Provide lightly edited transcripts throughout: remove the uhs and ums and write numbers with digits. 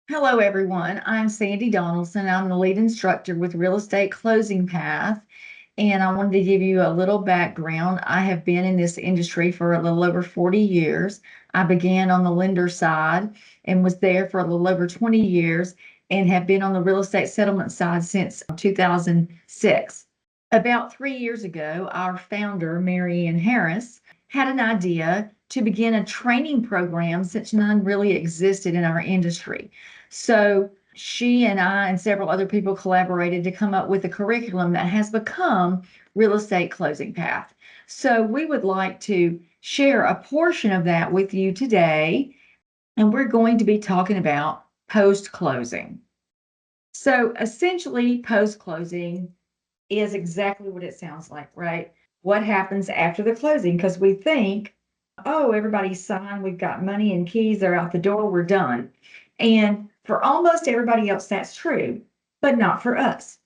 Hello, everyone. I'm Sandy Donaldson. I'm the lead instructor with Real Estate Closing Path, and I wanted to give you a little background. I have been in this industry for a little over 40 years. I began on the lender side and was there for a little over 20 years and have been on the real estate settlement side since 2006. About 3 years ago, our founder, Mary Ann Harris, had an idea to begin a training program since none really existed in our industry. So she and I and several other people collaborated to come up with a curriculum that has become Real Estate Closing Path. So we would like to share a portion of that with you today, and we're going to be talking about post-closing. So essentially, post-closing is exactly what it sounds like, right? What happens after the closing? Because we think, oh, everybody's signed, we've got money and keys, they're out the door, we're done. And for almost everybody else, that's true, but not for us.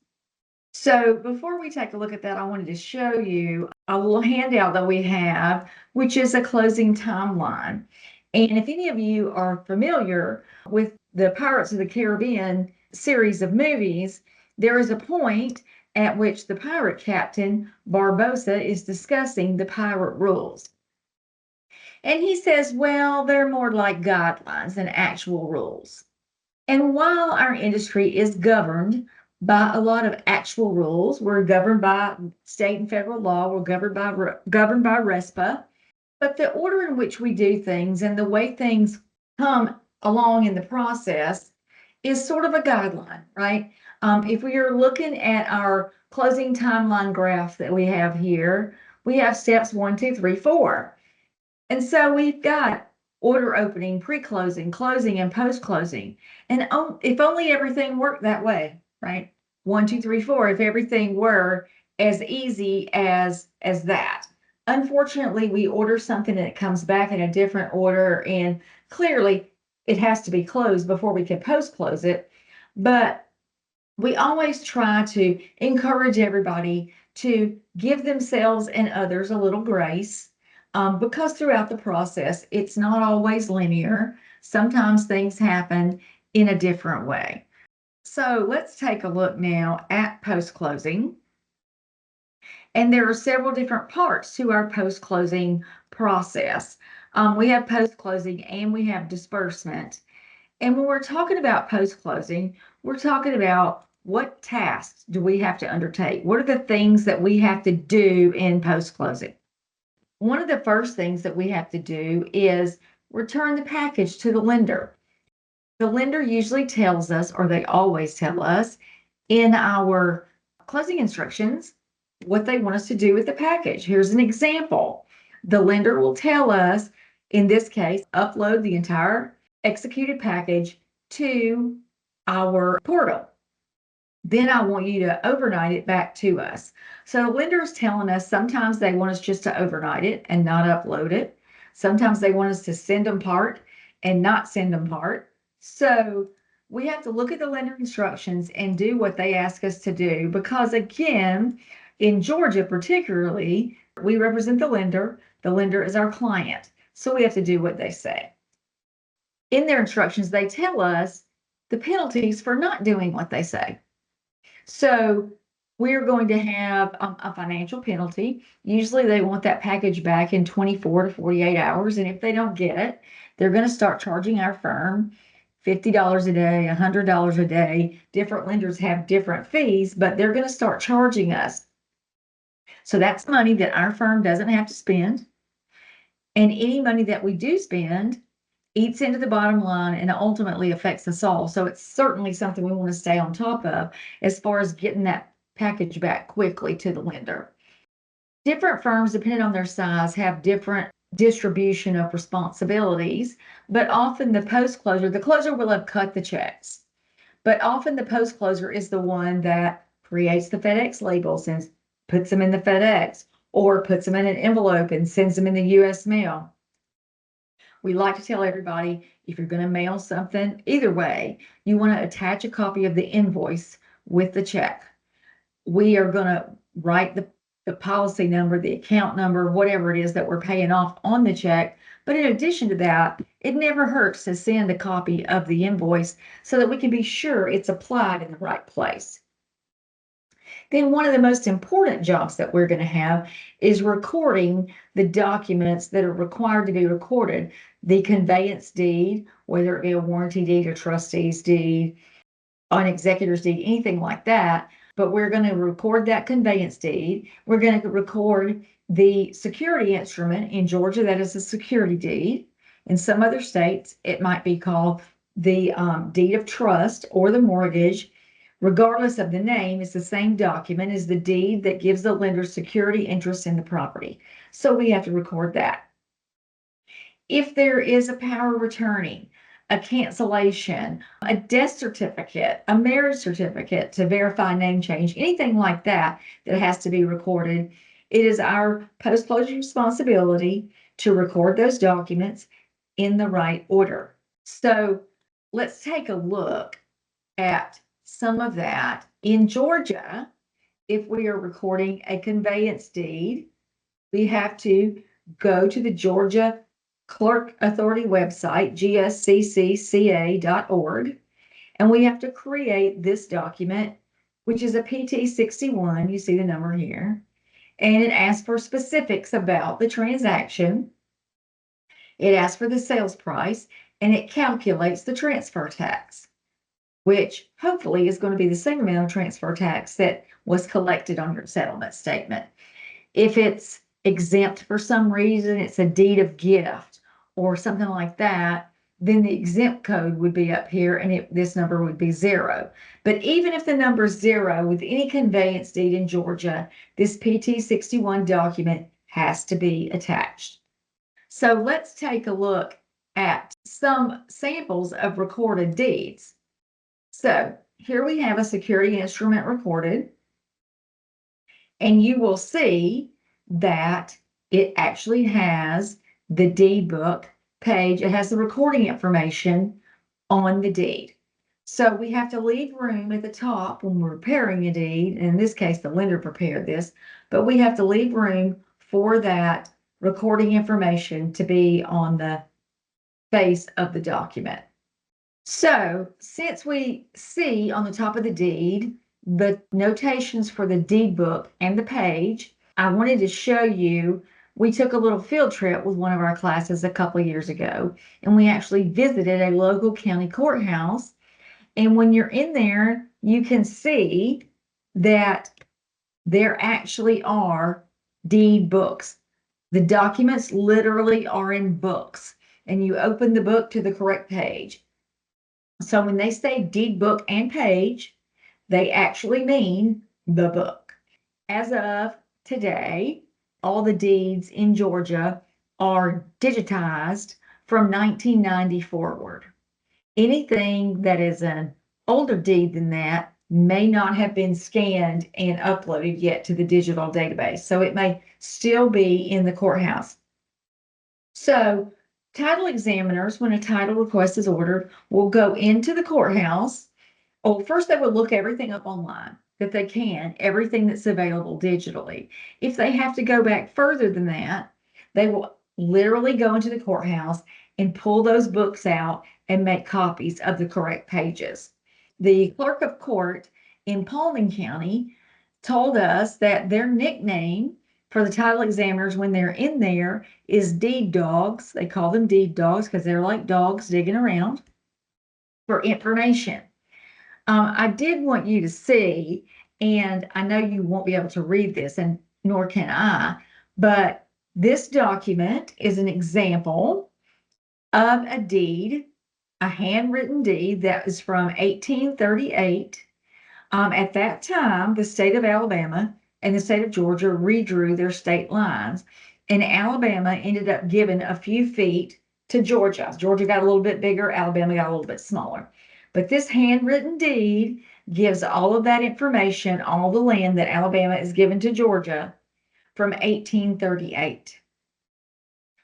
So before we take a look at that, I wanted to show you a little handout that we have, which is a closing timeline. And if any of you are familiar with the Pirates of the Caribbean series of movies, there is a point at which the pirate captain, Barbossa, is discussing the pirate rules. And he says, well, they're more like guidelines than actual rules. And while our industry is governed by a lot of actual rules, we're governed by state and federal law, we're governed by RESPA, but the order in which we do things and the way things come along in the process is sort of a guideline, right? If we are looking at our closing timeline graph that we have here, we have steps 1, 2, 3, 4. And so we've got order opening, pre-closing, closing, and post-closing. And if only everything worked that way, right? 1, 2, 3, 4, if everything were as easy as that. Unfortunately, we order something and it comes back in a different order, and clearly it has to be closed before we can post-close it. But we always try to encourage everybody to give themselves and others a little grace, because throughout the process, it's not always linear. Sometimes things happen in a different way. So let's take a look now at post-closing. And there are several different parts to our post-closing process. We have post-closing and we have disbursement. And when we're talking about post-closing, we're talking about what tasks do we have to undertake? What are the things that we have to do in post-closing? One of the first things that we have to do is return the package to the lender. The lender usually tells us, or they always tell us in our closing instructions, what they want us to do with the package. Here's an example. The lender will tell us, in this case, upload the entire executed package to our portal. Then I want you to overnight it back to us. So lenders telling us sometimes they want us just to overnight it and not upload it. Sometimes they want us to send them part and not send them part. So we have to look at the lender instructions and do what they ask us to do, because again, in Georgia particularly, we represent the lender. The lender is our client. So we have to do what they say. In their instructions, they tell us the penalties for not doing what they say. So we're going to have a financial penalty. Usually they want that package back in 24 to 48 hours. And if they don't get it, they're going to start charging our firm $50 a day, $100 a day. Different lenders have different fees, but they're going to start charging us. So that's money that our firm doesn't have to spend. And any money that we do spend eats into the bottom line and ultimately affects us all. So it's certainly something we want to stay on top of as far as getting that package back quickly to the lender. Different firms, depending on their size, have different distribution of responsibilities, but often the closer will have cut the checks. But often the post closer is the one that creates the FedEx labels and puts them in the FedEx, or puts them in an envelope and sends them in the US mail. We like to tell everybody, if you're going to mail something, either way, you want to attach a copy of the invoice with the check. We are going to write the policy number, the account number, whatever it is that we're paying off on the check, But in addition to that, it never hurts to send a copy of the invoice so that we can be sure it's applied in the right place. Then one of the most important jobs that we're going to have is recording the documents that are required to be recorded. The conveyance deed, whether it be a warranty deed, a trustee's deed, an executor's deed, anything like that. But we're going to record that conveyance deed. We're going to record the security instrument. In Georgia, that is a security deed. In some other states, it might be called the deed of trust or the mortgage. Regardless of the name, it's the same document as the deed that gives the lender security interest in the property. So we have to record that. If there is a power of attorney, a cancellation, a death certificate, a marriage certificate to verify name change, anything like that that has to be recorded, it is our post-closure responsibility to record those documents in the right order. So let's take a look at some of that. In Georgia, if we are recording a conveyance deed, we have to go to the Georgia Clerk Authority website, gsccca.org, and we have to create this document, which is a PT 61. You see the number here, and it asks for specifics about the transaction. It asks for the sales price, and it calculates the transfer tax, which hopefully is going to be the same amount of transfer tax that was collected on your settlement statement. If it's exempt for some reason, it's a deed of gift or something like that, then the exempt code would be up here and this number would be 0. But even if the number is 0 with any conveyance deed in Georgia, this PT 61 document has to be attached. So let's take a look at some samples of recorded deeds. So here we have a security instrument recorded, and you will see that it actually has the deed book page. It has the recording information on the deed. So we have to leave room at the top when we're preparing a deed. In this case, the lender prepared this, but we have to leave room for that recording information to be on the face of the document. So since we see on the top of the deed the notations for the deed book and the page, I wanted to show you, we took a little field trip with one of our classes a couple of years ago, and we actually visited a local county courthouse. And when you're in there, you can see that there actually are deed books. The documents literally are in books, and you open the book to the correct page. So when they say deed book and page, they actually mean the book. As of today, all the deeds in Georgia are digitized from 1990 forward. Anything that is an older deed than that may not have been scanned and uploaded yet to the digital database. So it may still be in the courthouse. So title examiners, when a title request is ordered, will go into the courthouse. Oh, first they would look everything up online that they can, everything that's available digitally. If they have to go back further than that, they will literally go into the courthouse and pull those books out and make copies of the correct pages. The clerk of court in Paulding County told us that their nickname for the title examiners when they're in there is deed dogs. They call them deed dogs because they're like dogs digging around for information. I did want you to see, and I know you won't be able to read this, and nor can I, but this document is an example of a deed, a handwritten deed that is from 1838. At that time, the state of Alabama and the state of Georgia redrew their state lines, and Alabama ended up giving a few feet to Georgia. Georgia got a little bit bigger, Alabama got a little bit smaller. But this handwritten deed gives all of that information, all the land that Alabama is given to Georgia from 1838.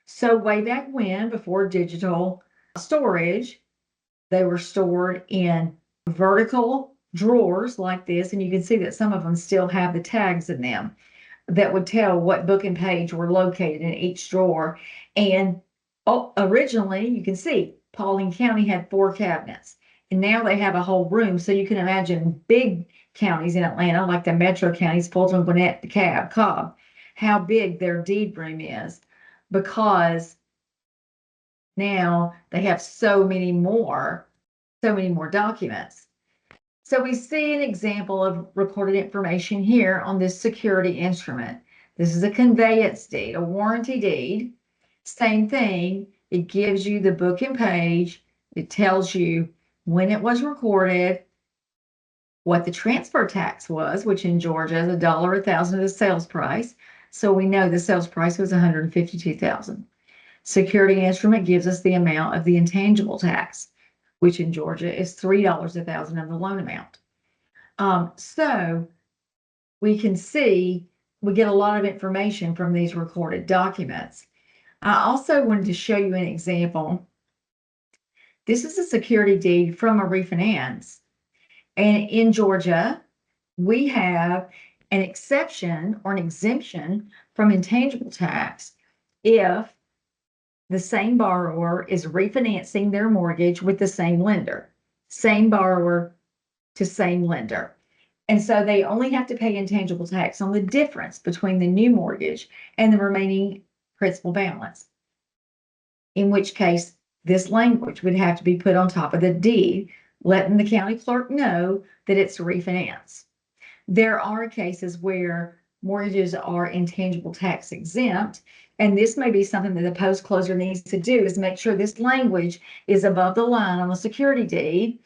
So way back when, before digital storage, they were stored in vertical drawers like this, and you can see that some of them still have the tags in them that would tell what book and page were located in each drawer. And originally, you can see Paulding County had 4 cabinets, and now they have a whole room. So you can imagine big counties in Atlanta, like the metro counties, Fulton, Gwinnett, DeKalb, Cobb, how big their deed room is, because now they have so many more documents. So we see an example of recorded information here on this security instrument. This is a conveyance deed, a warranty deed. Same thing. It gives you the book and page. It tells you when it was recorded, what the transfer tax was, which in Georgia is $1 a thousand of the sales price. So we know the sales price was $152,000. Security instrument gives us the amount of the intangible tax, which in Georgia is $3 a thousand of the loan amount. So we can see we get a lot of information from these recorded documents. I also wanted to show you an example. This is a security deed from a refinance. And in Georgia, we have an exception or an exemption from intangible tax if the same borrower is refinancing their mortgage with the same lender, same borrower to same lender. And so they only have to pay intangible tax on the difference between the new mortgage and the remaining principal balance, in which case this language would have to be put on top of the deed, letting the county clerk know that it's a refinance. There are cases where mortgages are intangible tax exempt, and this may be something that the post closer needs to do, is make sure this language is above the line on the security deed.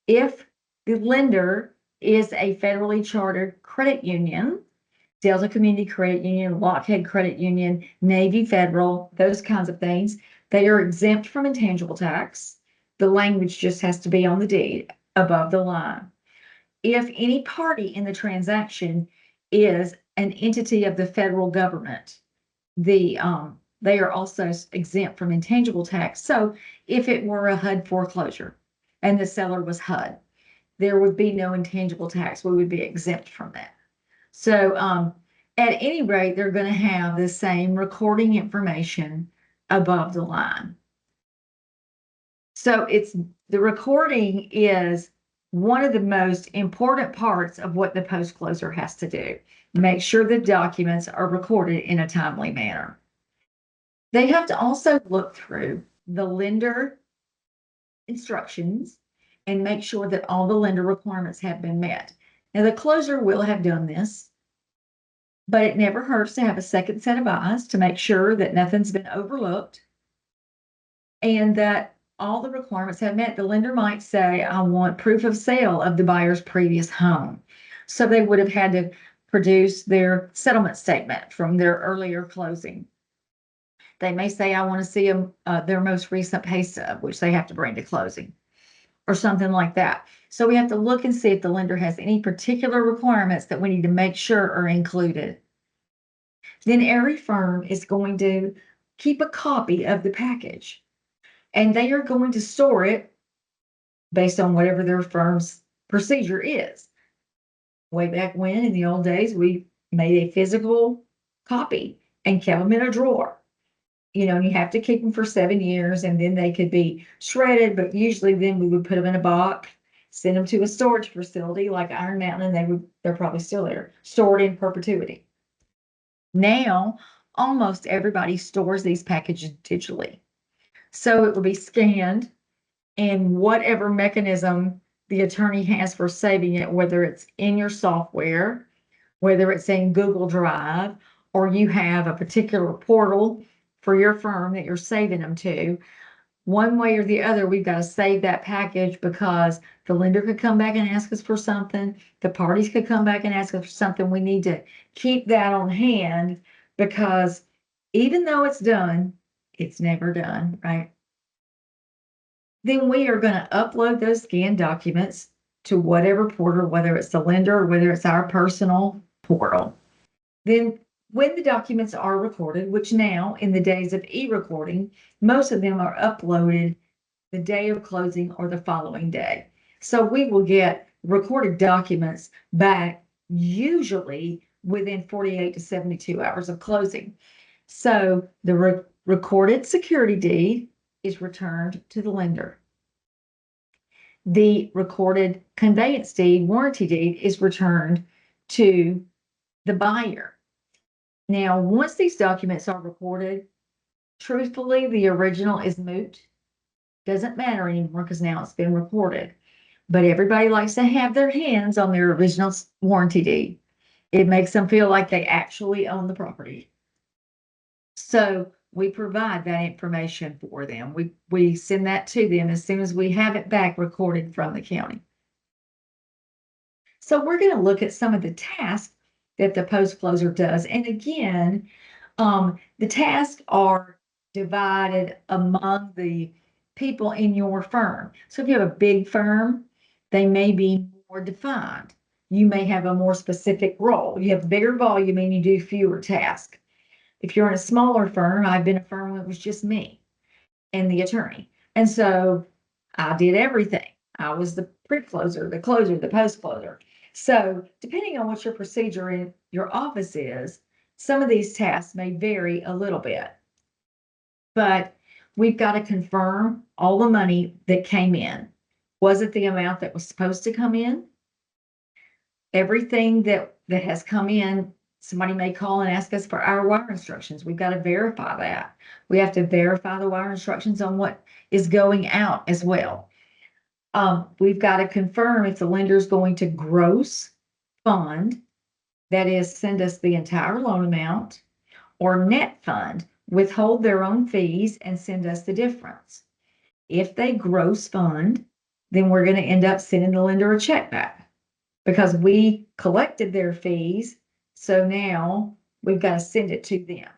If the lender is a federally chartered credit union, Delta Community Credit Union, Lockheed Credit Union, Navy Federal, those kinds of things, they are exempt from intangible tax. The language just has to be on the deed above the line. If any party in the transaction is an entity of the federal government, they are also exempt from intangible tax. So if it were a HUD foreclosure and the seller was HUD, there would be no intangible tax. We would be exempt from that. So at any rate, they're going to have the same recording information above the line. So the recording is one of the most important parts of what the post closer has to do. Make sure the documents are recorded in a timely manner. They have to also look through the lender instructions and make sure that all the lender requirements have been met. Now, the closer will have done this, but it never hurts to have a second set of eyes to make sure that nothing's been overlooked and that all the requirements have met. The lender might say, I want proof of sale of the buyer's previous home. So they would have had to produce their settlement statement from their earlier closing. They may say, I want to see their most recent pay stub, which they have to bring to closing, or something like that. So we have to look and see if the lender has any particular requirements that we need to make sure are included. Then every firm is going to keep a copy of the package, and they are going to store it based on whatever their firm's procedure is. Way back when, in the old days, we made a physical copy and kept them in a drawer. You know, you have to keep them for 7 years, and then they could be shredded, but usually then we would put them in a box, send them to a storage facility like Iron Mountain, and they're probably still there, stored in perpetuity. Now, almost everybody stores these packages digitally. So it will be scanned, and whatever mechanism the attorney has for saving it, whether it's in your software, whether it's in Google Drive, or you have a particular portal for your firm that you're saving them to, one way or the other, we've got to save that package, because the lender could come back and ask us for something. The parties could come back and ask us for something. We need to keep that on hand, because even though it's done, it's never done, right? Then we are going to upload those scanned documents to whatever portal, whether it's the lender or whether it's our personal portal. Then when the documents are recorded, which now in the days of e-recording, most of them are uploaded the day of closing or the following day. So we will get recorded documents back usually within 48 to 72 hours of closing. So the recorded security deed is returned to the lender. The recorded conveyance deed, warranty deed is returned to the buyer. Now, once these documents are recorded, truthfully, the original is moot. Doesn't matter anymore because now it's been recorded. But everybody likes to have their hands on their original warranty deed. It makes them feel like they actually own the property. So we provide that information for them. We send that to them as soon as we have it back recorded from the county. So we're going to look at some of the tasks that the post closer does. And again, the tasks are divided among the people in your firm. So if you have a big firm, they may be more defined. You may have a more specific role. You have bigger volume and you do fewer tasks. If you're in a smaller firm, I've been a firm where it was just me and the attorney. And so I did everything. I was the pre-closer, the closer, the post-closer. So depending on what your procedure in your office is, some of these tasks may vary a little bit. But we've got to confirm all the money that came in. Was it the amount that was supposed to come in? Everything that has come in, somebody may call and ask us for our wire instructions. We've got to verify that. We have to verify the wire instructions on what is going out as well. We've got to confirm if the lender is going to gross fund, that is, send us the entire loan amount, or net fund, withhold their own fees and send us the difference. If they gross fund, then we're going to end up sending the lender a check back because we collected their fees. So now we've got to send it to them.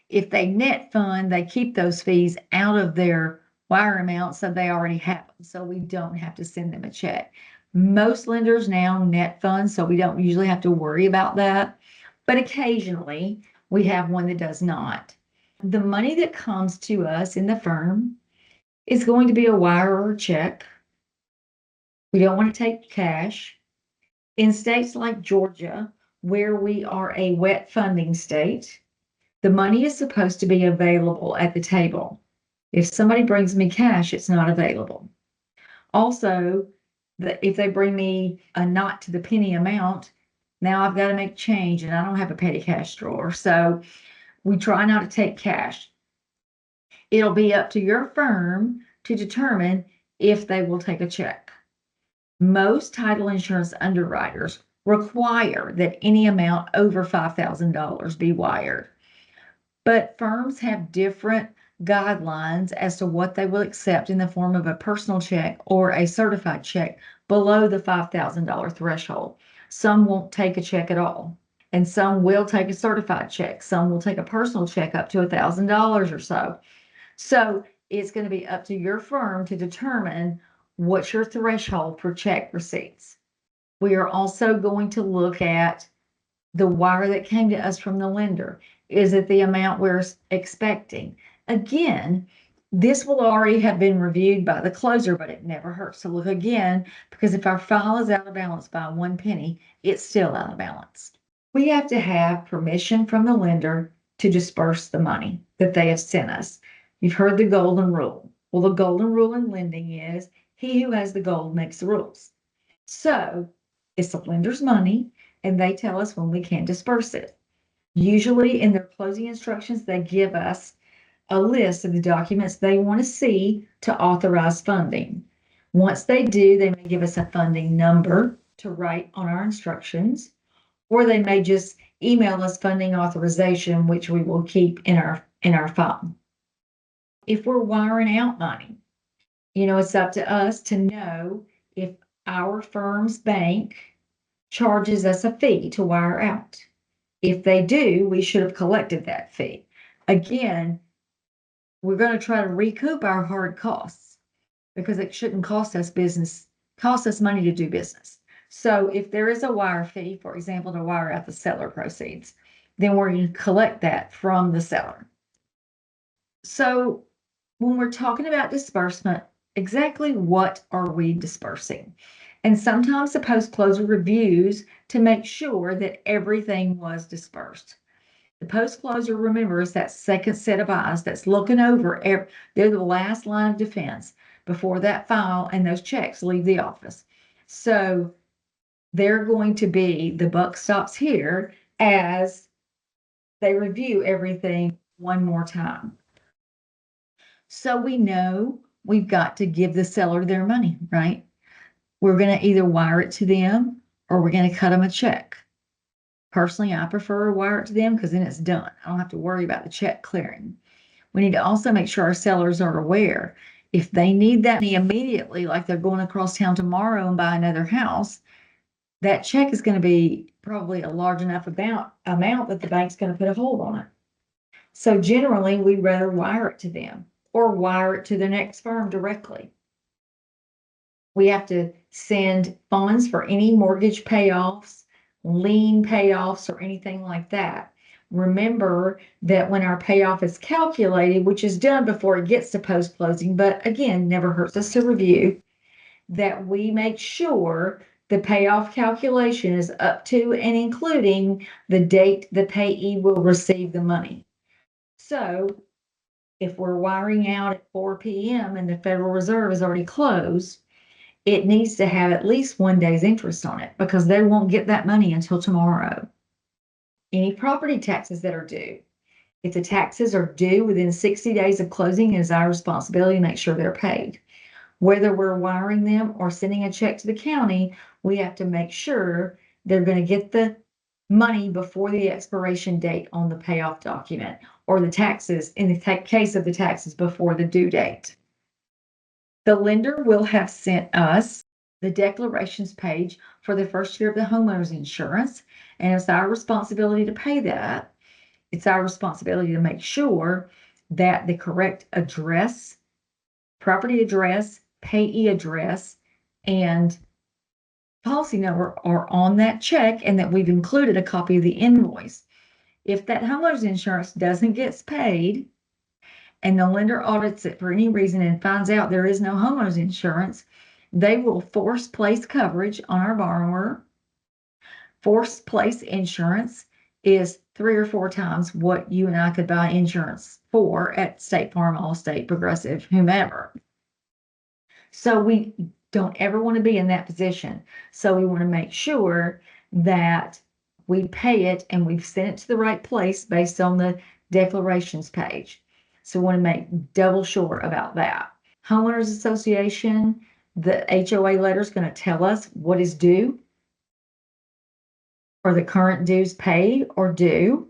If they net fund, they keep those fees out of their wire amount, so they already have them. So we don't have to send them a check. Most lenders now net fund, so we don't usually have to worry about that. But occasionally we have one that does not. The money that comes to us in the firm is going to be a wire or a check. We don't want to take cash. In states like Georgia, where we are a wet funding state, the money is supposed to be available at the table. If somebody brings me cash, it's not available. Also, if they bring me a not to the penny amount, now I've got to make change and I don't have a petty cash drawer. So we try not to take cash. It'll be up to your firm to determine if they will take a check. Most title insurance underwriters require that any amount over $5,000 be wired. But firms have different guidelines as to what they will accept in the form of a personal check or a certified check below the $5,000 threshold. Some won't take a check at all, and some will take a certified check. Some will take a personal check up to $1,000 or so. So it's going to be up to your firm to determine what's your threshold for check receipts. We are also going to look at the wire that came to us from the lender. Is it the amount we're expecting? Again, this will already have been reviewed by the closer, but it never hurts to look again, because if our file is out of balance by 1 penny, it's still out of balance. We have to have permission from the lender to disperse the money that they have sent us. You've heard the golden rule. Well, the golden rule in lending is he who has the gold makes the rules. So it's the lender's money, and they tell us when we can disperse it. Usually in their closing instructions, they give us a list of the documents they want to see to authorize funding. Once they do, they may give us a funding number to write on our instructions, or they may just email us funding authorization, which we will keep in our file. If we're wiring out money, it's up to us to know if our firm's bank charges us a fee to wire out. If they do, we should have collected that fee. Again, we're going to try to recoup our hard costs because it shouldn't cost us money to do business. So if there is a wire fee, for example, to wire out the seller proceeds, then we're going to collect that from the seller. So when we're talking about disbursement, exactly what are we dispersing? And sometimes the post-closure reviews to make sure that everything was dispersed. The post-closure, remember, is that second set of eyes that's looking over. They're the last line of defense before that file and those checks leave the office. So they're going to be, the buck stops here as they review everything one more time. So we know we've got to give the seller their money, right? We're going to either wire it to them or we're going to cut them a check. Personally, I prefer to wire it to them because then it's done. I don't have to worry about the check clearing. We need to also make sure our sellers are aware. If they need that money immediately, like they're going across town tomorrow and buy another house, that check is going to be probably a large enough amount that the bank's going to put a hold on it. So generally, we'd rather wire it to them or wire it to the next firm directly. We have to send funds for any mortgage payoffs, lien payoffs, or anything like that. Remember that when our payoff is calculated, which is done before it gets to post-closing, but again, never hurts us to review, that we make sure the payoff calculation is up to and including the date the payee will receive the money. So if we're wiring out at 4 p.m. and the Federal Reserve is already closed, it needs to have at least 1 day's interest on it because they won't get that money until tomorrow. Any property taxes that are due. If the taxes are due within 60 days of closing, it is our responsibility to make sure they're paid. Whether we're wiring them or sending a check to the county, we have to make sure they're going to get the money before the expiration date on the payoff document, or the taxes, in the case of the taxes, before the due date. The lender will have sent us the declarations page for the first year of the homeowner's insurance, and it's our responsibility to pay that. It's our responsibility to make sure that the correct address, property address, payee address, and policy number are on that check, and that we've included a copy of the invoice. If that homeowner's insurance doesn't get paid and the lender audits it for any reason and finds out there is no homeowner's insurance, they will force place coverage on our borrower. Force place insurance is 3 or 4 times what you and I could buy insurance for at State Farm, Allstate, Progressive, whomever. So we don't ever want to be in that position. So we want to make sure that we pay it and we've sent it to the right place based on the declarations page. So we want to make double sure about that. Homeowners Association, the HOA letter is going to tell us what is due, or the current dues paid or due.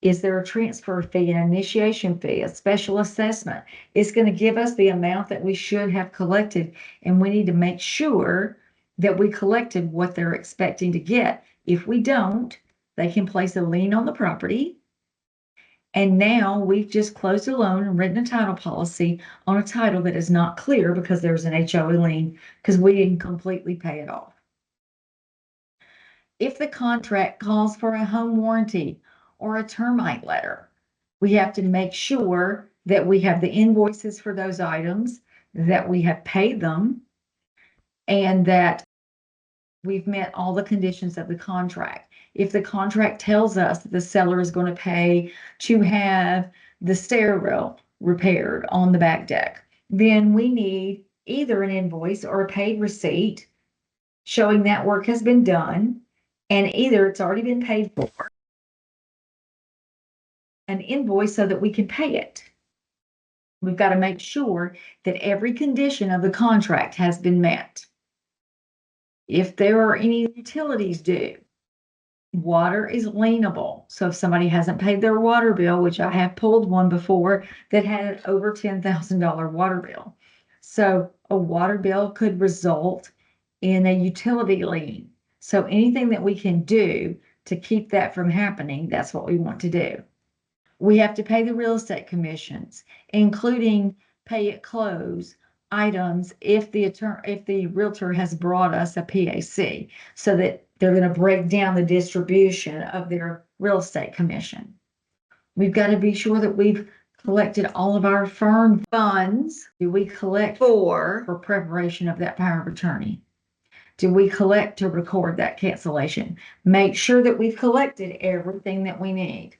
Is there a transfer fee, an initiation fee, a special assessment? It's going to give us the amount that we should have collected, and we need to make sure that we collected what they're expecting to get. If we don't, they can place a lien on the property. And now we've just closed a loan and written a title policy on a title that is not clear because there's an HOA lien because we didn't completely pay it off. If the contract calls for a home warranty or a termite letter, we have to make sure that we have the invoices for those items, that we have paid them, and that we've met all the conditions of the contract. If the contract tells us that the seller is going to pay to have the stairwell repaired on the back deck, then we need either an invoice or a paid receipt showing that work has been done, and either it's already been paid for, an invoice so that we can pay it. We've got to make sure that every condition of the contract has been met. If there are any utilities due, water is lienable. So if somebody hasn't paid their water bill, which I have pulled one before that had an over $10,000 water bill. So a water bill could result in a utility lien. So anything that we can do to keep that from happening, that's what we want to do. We have to pay the real estate commissions, including pay at close items if the realtor has brought us a PAC, so that they're going to break down the distribution of their real estate commission. We've got to be sure that we've collected all of our firm funds. Do we collect for preparation of that power of attorney? Do we collect to record that cancellation? Make sure that we've collected everything that we need.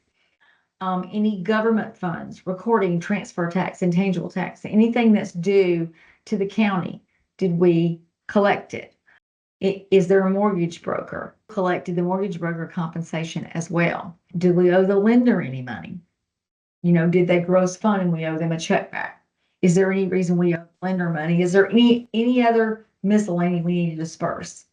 any government funds, recording, transfer tax, intangible tax, anything that's due to the county, did we collect it? Is there a mortgage broker? Collected the mortgage broker compensation as well? Do we owe the lender any money? Did they gross fund and we owe them a check back? Is there any reason we owe lender money? Is there any other miscellany we need to disperse?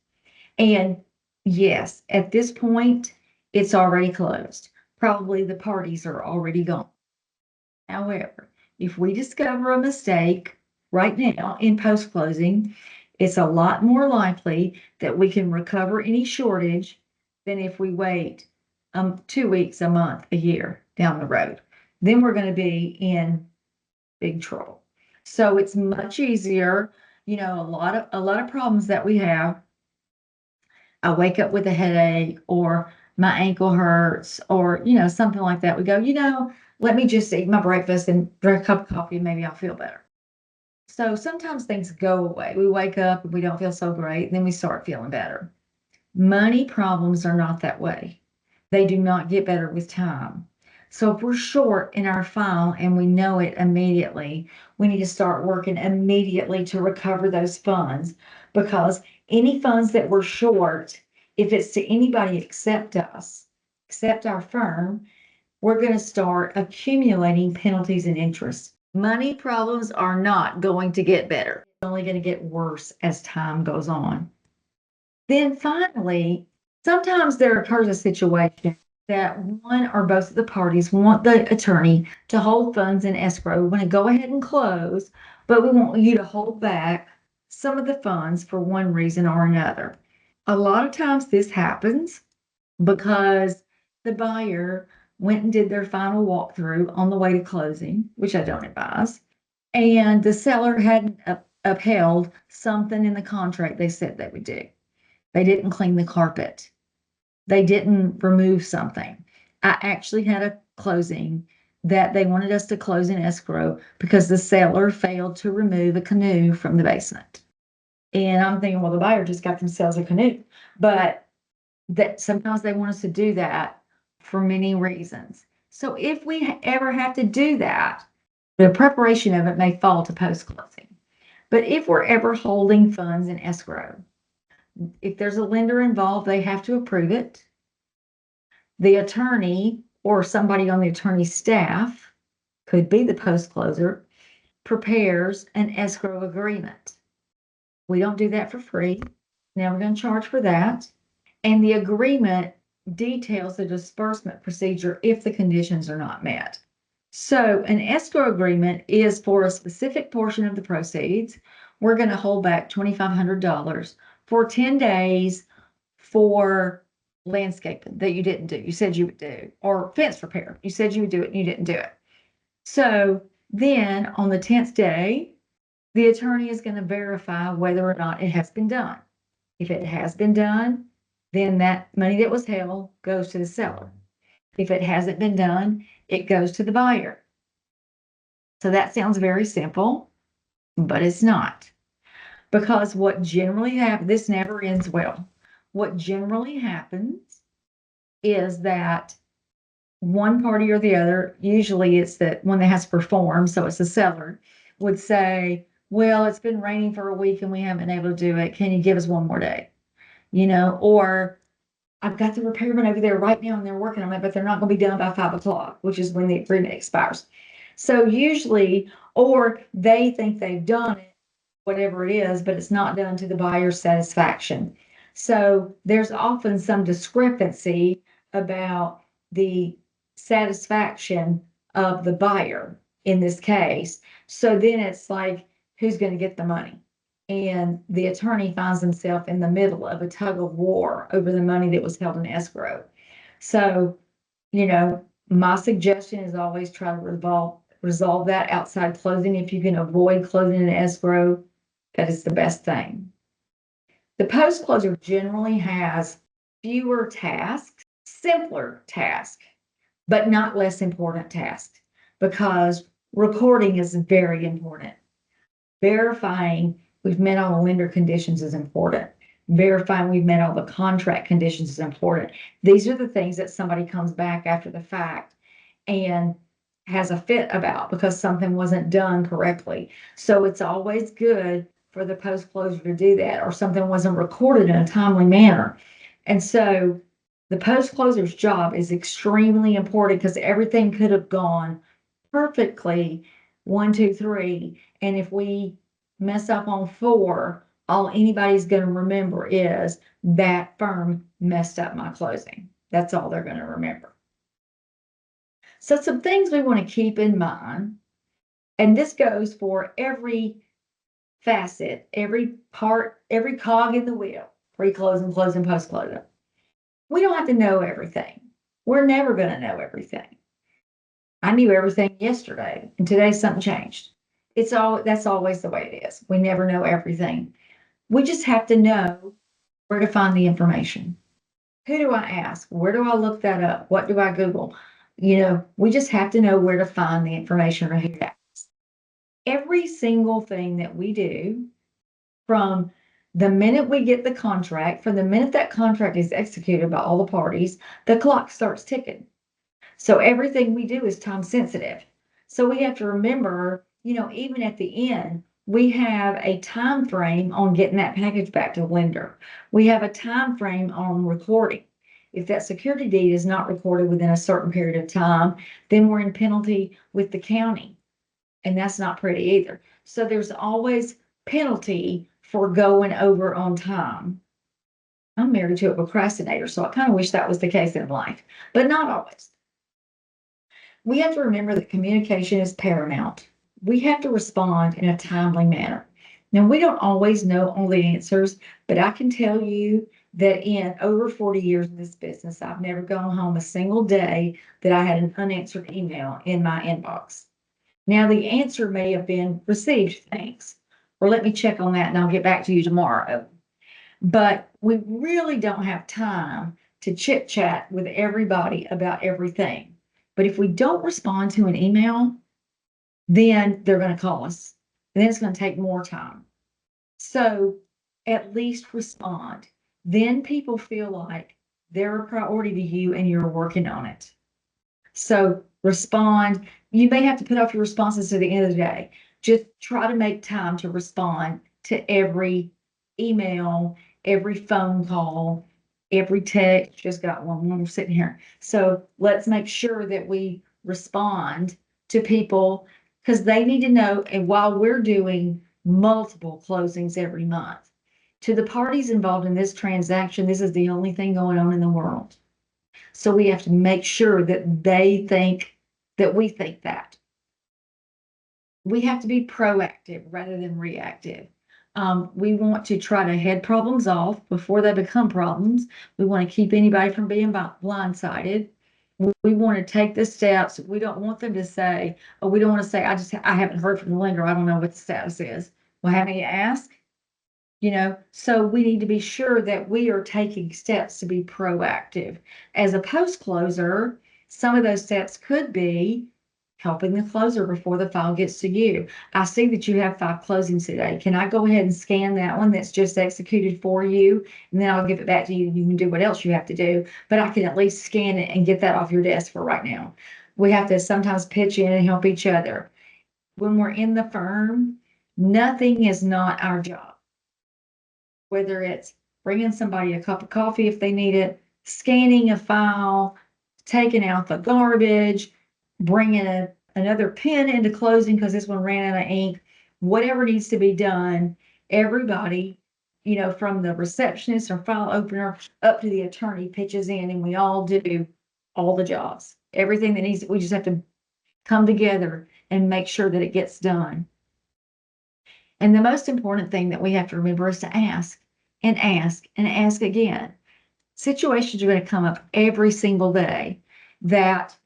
And yes, at this point, it's already closed. Probably the parties are already gone. However, if we discover a mistake right now in post-closing, it's a lot more likely that we can recover any shortage than if we wait 2 weeks, a month, a year down the road. Then we're going to be in big trouble. So it's much easier. A lot of problems that we have. I wake up with a headache or my ankle hurts or, something like that. We go, let me just eat my breakfast and drink a cup of coffee and maybe I'll feel better. So sometimes things go away. We wake up and we don't feel so great, and then we start feeling better. Money problems are not that way. They do not get better with time. So if we're short in our file and we know it immediately, we need to start working immediately to recover those funds, because any funds that we're short, if it's to anybody except us, except our firm, we're going to start accumulating penalties and interest. Money problems are not going to get better. It's only going to get worse as time goes on. Then finally, sometimes there occurs a situation that one or both of the parties want the attorney to hold funds in escrow. We want to go ahead and close, but we want you to hold back some of the funds for one reason or another. A lot of times this happens because the buyer went and did their final walkthrough on the way to closing, which I don't advise, and the seller hadn't upheld something in the contract they said they would do. They didn't clean the carpet. They didn't remove something. I actually had a closing that they wanted us to close in escrow because the seller failed to remove a canoe from the basement. And I'm thinking, well, the buyer just got themselves a canoe. But that sometimes they want us to do that for many reasons. So if we ever have to do that, the preparation of it may fall to post-closing. But if we're ever holding funds in escrow, if there's a lender involved, they have to approve it. The attorney or somebody on the attorney's staff, could be the post-closer, prepares an escrow agreement. We don't do that for free. Now we're going to charge for that. And the agreement details the disbursement procedure if the conditions are not met. So an escrow agreement is for a specific portion of the proceeds. We're going to hold back $2,500 for 10 days for landscaping that you didn't do. You said you would do, or fence repair. You said you would do it and you didn't do it. So then on the 10th day, the attorney is going to verify whether or not it has been done. If it has been done, then that money that was held goes to the seller. If it hasn't been done, it goes to the buyer. So that sounds very simple, but it's not. Because what generally happens, this never ends well. What generally happens is that one party or the other, usually it's that one that has to perform, so it's the seller, would say, well, it's been raining for a week and we haven't been able to do it. Can you give us one more day? Or I've got the repairman over there right now and they're working on it, but they're not going to be done by 5 o'clock, which is when the agreement expires. So usually, or they think they've done it, whatever it is, but it's not done to the buyer's satisfaction. So there's often some discrepancy about the satisfaction of the buyer in this case. So then it's like, who's going to get the money? And the attorney finds himself in the middle of a tug of war over the money that was held in escrow. So, my suggestion is always try to resolve that outside closing. If you can avoid closing an escrow, that is the best thing. The post-closure generally has fewer tasks, simpler tasks, but not less important tasks, because recording is very important. Verifying we've met all the lender conditions is important. Verifying we've met all the contract conditions is important. These are the things that somebody comes back after the fact and has a fit about because something wasn't done correctly. So it's always good for the post closure to do that, or something wasn't recorded in a timely manner. And so the post closer's job is extremely important because everything could have gone perfectly, 1, 2, 3. And if we mess up on 4, all anybody's going to remember is that firm messed up my closing. That's all they're going to remember. So some things we want to keep in mind, and this goes for every facet, every part, every cog in the wheel, pre-closing, closing, post-closing. We don't have to know everything. We're never going to know everything. I knew everything yesterday, and today something changed. That's always the way it is. We never know everything. We just have to know where to find the information. Who do I ask? Where do I look that up? What do I Google? We just have to know where to find the information or who to ask. Every single thing that we do, from the minute we get the contract, from the minute that contract is executed by all the parties, the clock starts ticking. So everything we do is time sensitive. So we have to remember, even at the end, we have a time frame on getting that package back to the lender. We have a time frame on recording. If that security deed is not recorded within a certain period of time, then we're in penalty with the county. And that's not pretty either. So there's always penalty for going over on time. I'm married to a procrastinator, so I kind of wish that was the case in life, but not always. We have to remember that communication is paramount. We have to respond in a timely manner. Now, we don't always know all the answers, but I can tell you that in over 40 years in this business, I've never gone home a single day that I had an unanswered email in my inbox. Now, the answer may have been received, thanks, or let me check on that and I'll get back to you tomorrow. But we really don't have time to chit chat with everybody about everything. But if we don't respond to an email, then they're going to call us. And then it's going to take more time. So at least respond. Then people feel like they're a priority to you and you're working on it. So respond. You may have to put off your responses to the end of the day. Just try to make time to respond to every email, every phone call, every text. Just got one when we're sitting here. So let's make sure that we respond to people because they need to know. And while we're doing multiple closings every month, to the parties involved in this transaction, this is the only thing going on in the world. So we have to make sure that they think that we think that. We have to be proactive rather than reactive. We want to try to head problems off before they become problems. We want to keep anybody from being blindsided. We want to take the steps. We don't want them to say, oh, we don't want to say, I haven't heard from the lender. I don't know what the status is. Well, haven't you asked? So we need to be sure that we are taking steps to be proactive. As a post closer, some of those steps could be helping the closer before the file gets to you. I see that you have 5 closings today. Can I go ahead and scan that one that's just executed for you? And then I'll give it back to you and you can do what else you have to do. But I can at least scan it and get that off your desk for right now. We have to sometimes pitch in and help each other. When we're in the firm, nothing is not our job. Whether it's bringing somebody a cup of coffee if they need it, scanning a file, taking out the garbage, bringing another pen into closing because this one ran out of ink, whatever needs to be done, everybody, from the receptionist or file opener up to the attorney pitches in and we all do all the jobs. Everything that needs, we just have to come together and make sure that it gets done. And the most important thing that we have to remember is to ask and ask and ask again. Situations are going to come up every single day that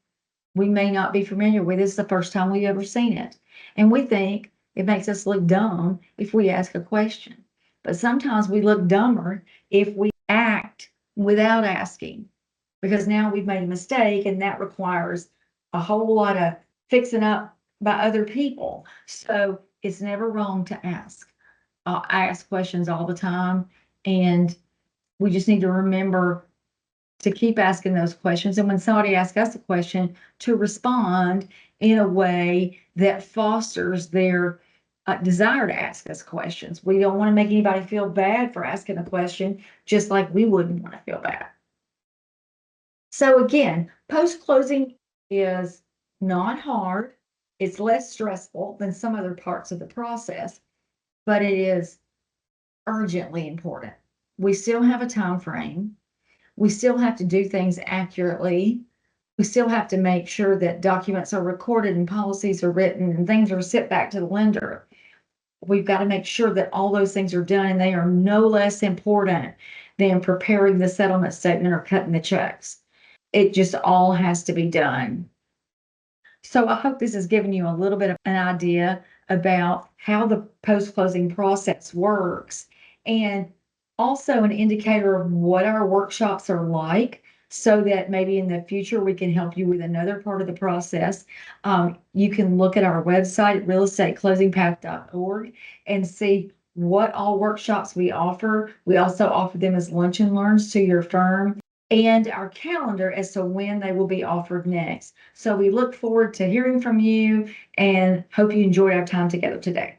we may not be familiar with. This is the first time we've ever seen it. And we think it makes us look dumb if we ask a question. But sometimes we look dumber if we act without asking, because now we've made a mistake and that requires a whole lot of fixing up by other people. So it's never wrong to ask. I ask questions all the time, and we just need to remember to keep asking those questions. And when somebody asks us a question, to respond in a way that fosters their desire to ask us questions. We don't want to make anybody feel bad for asking a question, just like we wouldn't want to feel bad. So again, post-closing is not hard. It's less stressful than some other parts of the process, but it is urgently important. We still have a time frame. We still have to do things accurately. We still have to make sure that documents are recorded and policies are written and things are sent back to the lender. We've got to make sure that all those things are done, and they are no less important than preparing the settlement statement or cutting the checks. It just all has to be done. So I hope this has given you a little bit of an idea about how the post-closing process works, and also an indicator of what our workshops are like, so that maybe in the future we can help you with another part of the process. You can look at our website, realestateclosingpath.org, and see what all workshops we offer. We also offer them as lunch and learns to your firm, and our calendar as to when they will be offered next. So we look forward to hearing from you and hope you enjoyed our time together today.